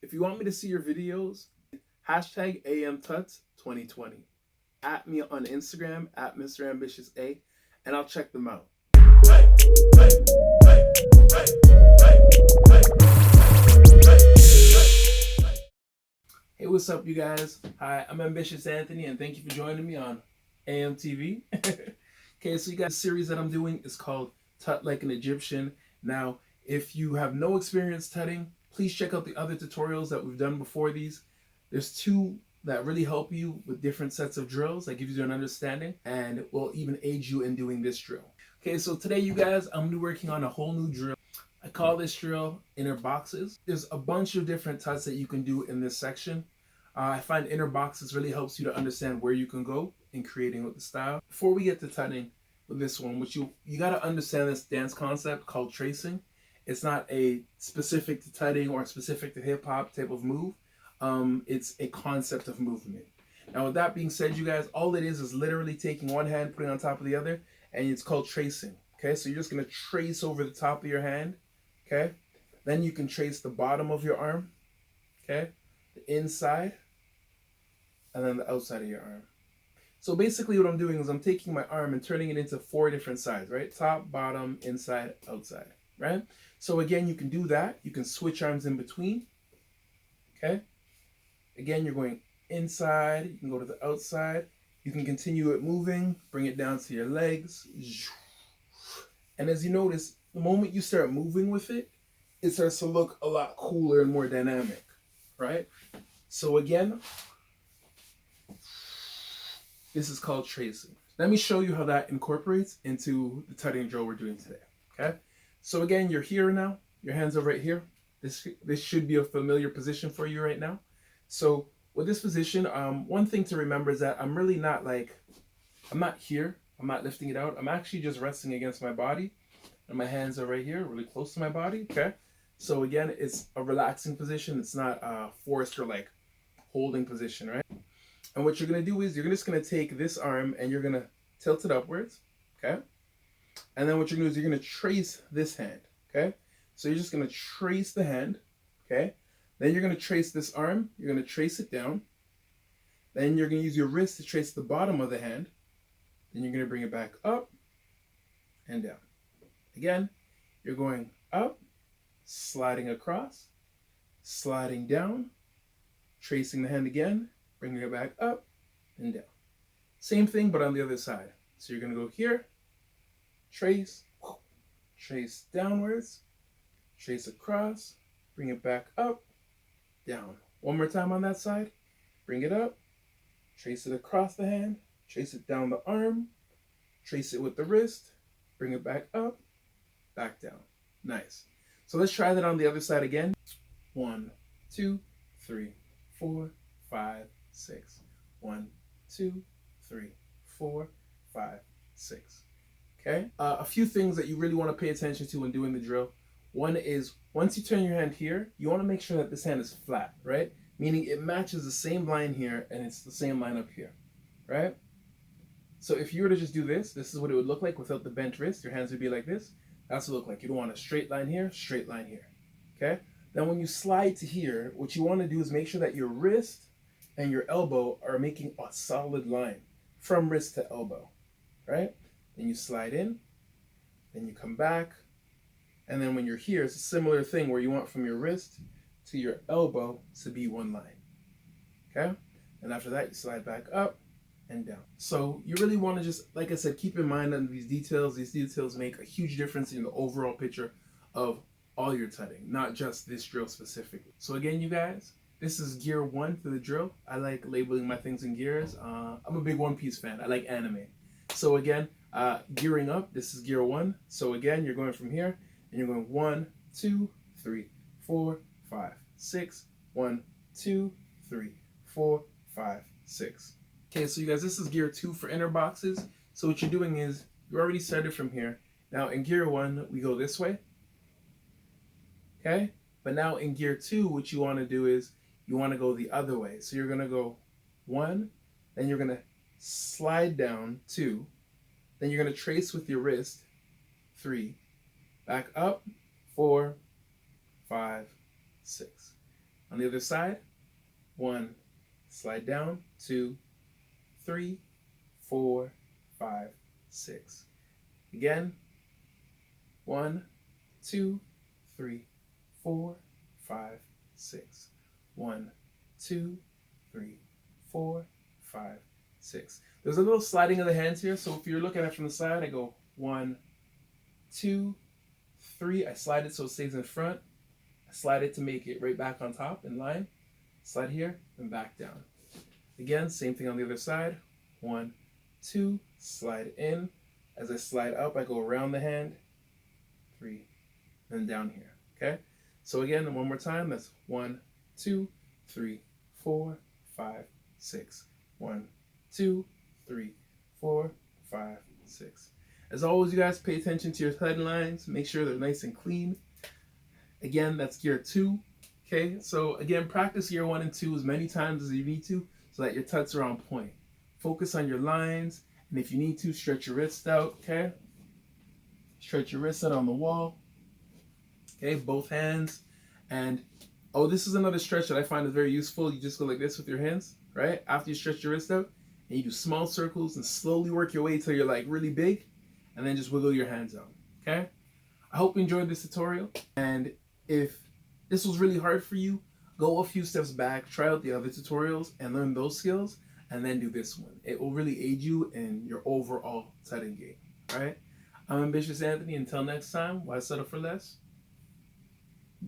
If you want me to see your videos, hashtag AMTUTS 2020. At me on Instagram at Mr. Ambitious A, and I'll check them out. Hey, what's up, you guys? Hi, I'm Ambitious Anthony, and thank you for joining me on AMTV. Okay, so you guys, the series that I'm doing is called Tut Like an Egyptian. Now, if you have no experience tutting, please check out the other tutorials that we've done before these. There's two that really help you with different sets of drills that gives you an understanding and will even aid you in doing this drill. Okay, so today, you guys, I'm gonna be working on a whole new drill. I call this drill inner boxes. There's a bunch of different tuts that you can do in this section. I find inner boxes really helps you to understand where you can go in creating with the style. Before we get to tutting with this one, which you gotta understand this dance concept called tracing. It's not a specific to tutting or specific to hip hop type of move. It's a concept of movement. Now, with that being said, you guys, all it is literally taking one hand, putting it on top of the other, and it's called tracing. Okay, so you're just gonna trace over the top of your hand. Okay, then you can trace the bottom of your arm. Okay, the inside, and then the outside of your arm. So basically what I'm doing is I'm taking my arm and turning it into 4 different sides, right? Top, bottom, inside, outside, right? So again, you can do that. You can switch arms in between, okay? Again, you're going inside, you can go to the outside. You can continue it moving, bring it down to your legs. And as you notice, the moment you start moving with it, it starts to look a lot cooler and more dynamic, right? So again, this is called tracing. Let me show you how that incorporates into the tutting drill we're doing today, okay? So again, you're here now. Your hands are right here. This should be a familiar position for you right now. So with this position, one thing to remember is that I'm really not I'm not here. I'm not lifting it out. I'm actually just resting against my body. And my hands are right here, really close to my body, okay? So again, it's a relaxing position. It's not a forced or holding position, right? And what you're going to do is you're just going to take this arm and you're going to tilt it upwards, okay? And then what you're going to do is you're going to trace this hand, okay? So you're just going to trace the hand, okay? Then you're going to trace this arm. You're going to trace it down. Then you're going to use your wrist to trace the bottom of the hand. Then you're going to bring it back up and down. Again, you're going up, sliding across, sliding down, tracing the hand again, bringing it back up and down. Same thing, but on the other side. So you're going to go here, trace, trace downwards, trace across, bring it back up, down. One more time on that side. Bring it up, trace it across the hand, trace it down the arm, trace it with the wrist, bring it back up, back down. Nice. So let's try that on the other side again. 1, 2, 3, 4, 5, 6. 1, 2, 3, 4, 5, 6. Okay. A few things that you really want to pay attention to when doing the drill. One is once you turn your hand here, you want to make sure that this hand is flat, right? Meaning it matches the same line here and it's the same line up here, right? So if you were to just do this, this is what it would look like without the bent wrist. Your hands would be like this. That's what it would look like. You don't want a straight line here, straight line here. Okay? Then when you slide to here, what you want to do is make sure that your wrist and your elbow are making a solid line from wrist to elbow, right? Then you slide in, then you come back, and then when you're here, it's a similar thing where you want from your wrist to your elbow to be one line, okay? And after that, you slide back up and down. So you really want to just, like I said, keep in mind on these details. These details make a huge difference in the overall picture of all your tutting, not just this drill specifically. So again, you guys, this is gear 1 for the drill. I like labeling my things in gears. I'm a big One Piece fan. I like anime. So again, gearing up, this is gear 1. So again, you're going from here and you're going 1, 2, 3, 4, 5, 6. 1, 2, 3, 4, 5, 6. Okay, so you guys, this is gear 2 for inner boxes. So what you're doing is you already started from here. Now in gear 1, we go this way. Okay, but now in gear 2, what you want to do is you want to go the other way. So you're going to go 1, then you're going to slide down 2, then you're going to trace with your wrist 3, back up 4, 5, 6. On the other side, 1, slide down, 2, 3, 4, 5, 6. Again, 1, 2, 3, 4, 5, 6. 1, 2, 3, 4, 5, 6. There's a little sliding of the hands here, so if you're looking at it from the side, I go 1, 2, 3. I slide it so it stays in front. I slide it to make it right back on top in line. Slide here and back down. Again, same thing on the other side. 1, 2, slide in. As I slide up, I go around the hand. 3, and down here. Okay? So again, one more time. That's 1, 2, 3, 4, 5, 6. 1, 2, 3, 4, 5, 6. As always, you guys pay attention to your thread lines. Make sure they're nice and clean. Again, that's gear 2. Okay, so again, practice gear 1 and 2 as many times as you need to so that your tuts are on point. Focus on your lines, and if you need to, stretch your wrist out, okay? Stretch your wrist out on the wall. Okay, both hands. And, oh, this is another stretch that I find is very useful. You just go like this with your hands, right? After you stretch your wrist out, and you do small circles and slowly work your way till you're like really big, and then just wiggle your hands out, okay? I hope you enjoyed this tutorial, and if this was really hard for you, go a few steps back, try out the other tutorials and learn those skills, and then do this one. It will really aid you in your overall tutting game, all right? I'm Ambitious Anthony. Until next time, why settle for less?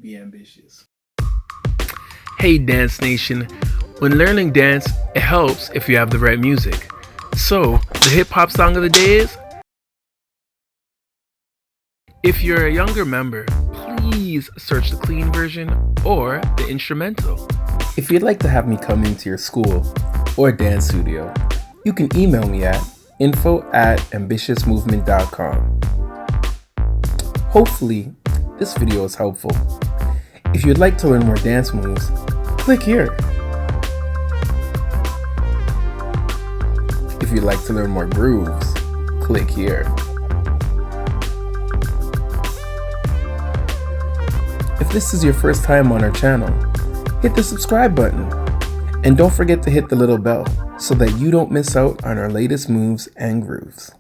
Be ambitious. Hey Dance Nation, when learning dance, it helps if you have the right music. So, the hip-hop song of the day is, if you're a younger member, please search the clean version or the instrumental. If you'd like to have me come into your school or dance studio, you can email me at info@ambitiousmovement.com. Hopefully, this video is helpful. If you'd like to learn more dance moves, click here. If you'd like to learn more grooves, click here. If this is your first time on our channel, hit the subscribe button. And don't forget to hit the little bell so that you don't miss out on our latest moves and grooves.